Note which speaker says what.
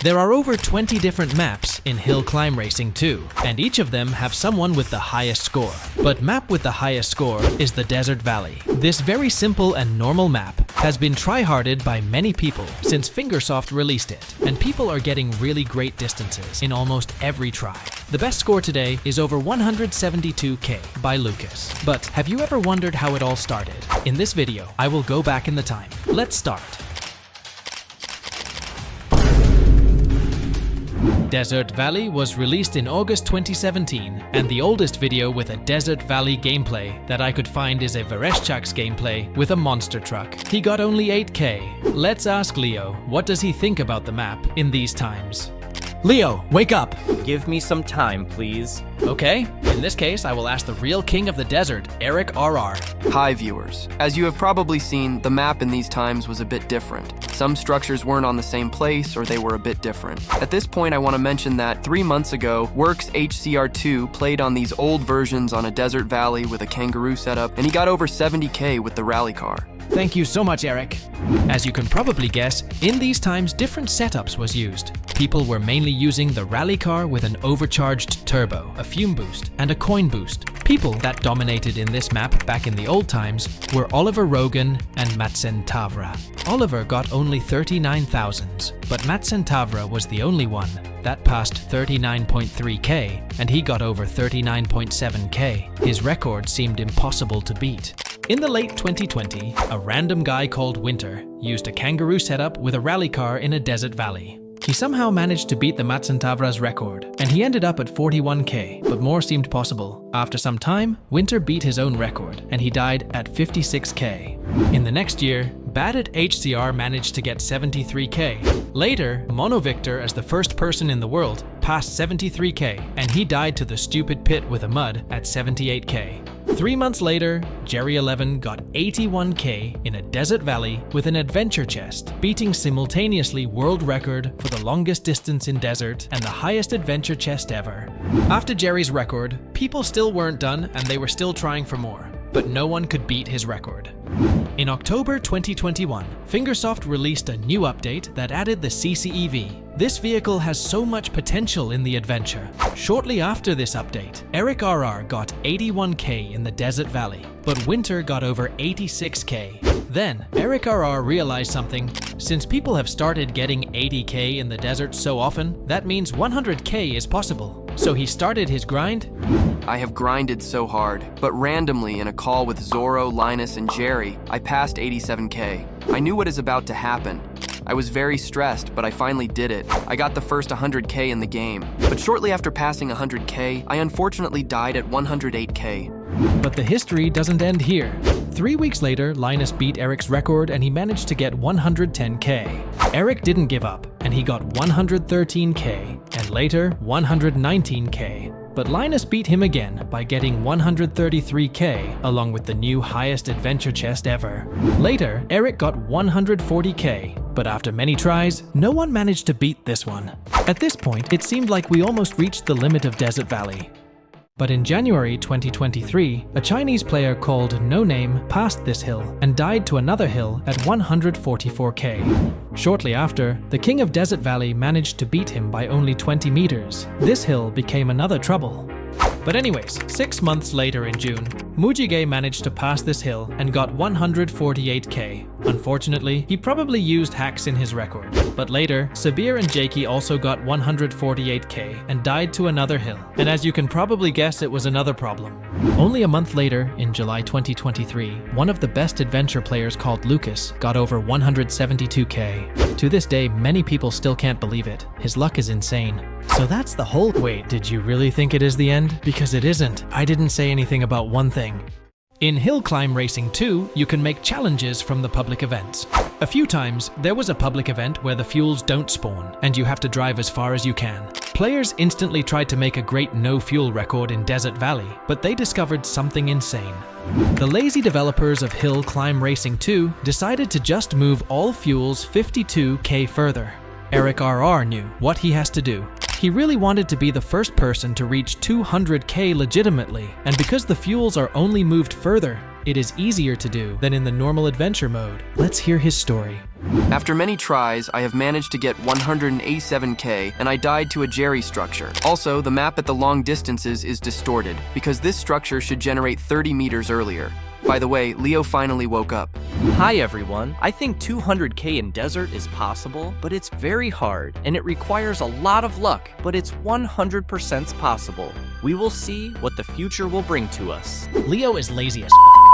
Speaker 1: There are over 20 different maps in Hill Climb Racing 2, and each of them have someone with the highest score. But map with the highest score is the Desert Valley. This very simple and normal map has been tryharded by many people since Fingersoft released it, and people are getting really great distances in almost every try. The best score today is over 172k by Lucas. But have you ever wondered how it all started? In this video, I will go back in the time. Let's start. Desert Valley was released in August 2017, and the oldest video with a Desert Valley gameplay that I could find is a Vereshchak's gameplay with a monster truck. He got only 8k. Let's ask Leo, what does he think about the map in these times? Leo, wake up!
Speaker 2: Give me some time, please.
Speaker 1: Okay, in this case I will ask the real king of the desert, Eric RR.
Speaker 3: Hi viewers. As you have probably seen, the map in these times was a bit different. Some structures weren't on the same place or they were a bit different. At this point I want to mention that 3 months ago, Works HCR2 played on these old versions on a desert valley with a kangaroo setup, and he got over 70k with the rally car.
Speaker 1: Thank you so much, Eric. As you can probably guess, in these times different setups was used. People were mainly using the rally car with an overcharged turbo, a fume boost, and a coin boost. People that dominated in this map back in the old times were Oliver Rogan and Matsentavra. Oliver got only 39,000, but Matsentavra was the only one that passed 39.3k, and he got over 39.7k. His record seemed impossible to beat. In the late 2020, a random guy called Winter used a kangaroo setup with a rally car in a desert valley. He somehow managed to beat the Matsentavra's record, and he ended up at 41k, but more seemed possible. After some time, Winter beat his own record, and he died at 56k. In the next year, Bad at HCR managed to get 73k. Later, Monovictor, as the first person in the world, passed 73k, and he died to the stupid pit with a mud at 78k. 3 months later, Jerry11 got 81k in a desert valley with an adventure chest, beating simultaneously world record for the longest distance in desert and the highest adventure chest ever. After Jerry's record, people still weren't done and they were still trying for more, but no one could beat his record. In October 2021, Fingersoft released a new update that added the CCEV. This vehicle has so much potential in the adventure. Shortly after this update, Eric RR got 81k in the Desert Valley, but Winter got over 86k. Then, Eric RR realized something. Since people have started getting 80k in the desert so often, that means 100k is possible. So he started his grind.
Speaker 3: I have grinded so hard, but randomly in a call with Zorro, Linus, and Jerry, I passed 87k. I knew what is about to happen. I was very stressed, but I finally did it. I got the first 100k in the game. But shortly after passing 100k, I unfortunately died at 108k.
Speaker 1: But the history doesn't end here. 3 weeks later, Linus beat Eric's record and he managed to get 110k. Eric didn't give up, and he got 113k, and later 119k. But Linus beat him again by getting 133k along with the new highest adventure chest ever. Later, Eric got 140k, but after many tries, no one managed to beat this one. At this point, it seemed like we almost reached the limit of Desert Valley. But in January 2023, a Chinese player called No Name passed this hill and died to another hill at 144k. Shortly after, the king of Desert Valley managed to beat him by only 20 meters. This hill became another trouble. But anyways, 6 months later in June, Mujige managed to pass this hill and got 148k. Unfortunately, he probably used hacks in his record. But later, Sabir and Jakey also got 148k and died to another hill. And as you can probably guess, it was another problem. Only a month later, in July 2023, one of the best adventure players called Lucas got over 172k. To this day, many people still can't believe it. His luck is insane. So that's the whole— Wait, did you really think it is the end? Because it isn't. I didn't say anything about one thing. In Hill Climb Racing 2, you can make challenges from the public events. A few times, there was a public event where the fuels don't spawn, and you have to drive as far as you can. Players instantly tried to make a great no-fuel record in Desert Valley, but they discovered something insane. The lazy developers of Hill Climb Racing 2 decided to just move all fuels 52k further. Eric RR knew what he has to do. He really wanted to be the first person to reach 200k legitimately, and because the fuels are only moved further, It is easier to do than in the normal adventure mode. Let's hear his story.
Speaker 3: After many tries, I have managed to get 187k, and I died to a Jerry structure. Also, the map at the long distances is distorted, because this structure should generate 30 meters earlier. By the way, Leo finally woke up.
Speaker 2: Hi everyone. I think 200k in desert is possible, but it's very hard, and it requires a lot of luck, but it's 100% possible. We will see what the future will bring to us.
Speaker 1: Leo is lazy as fuck.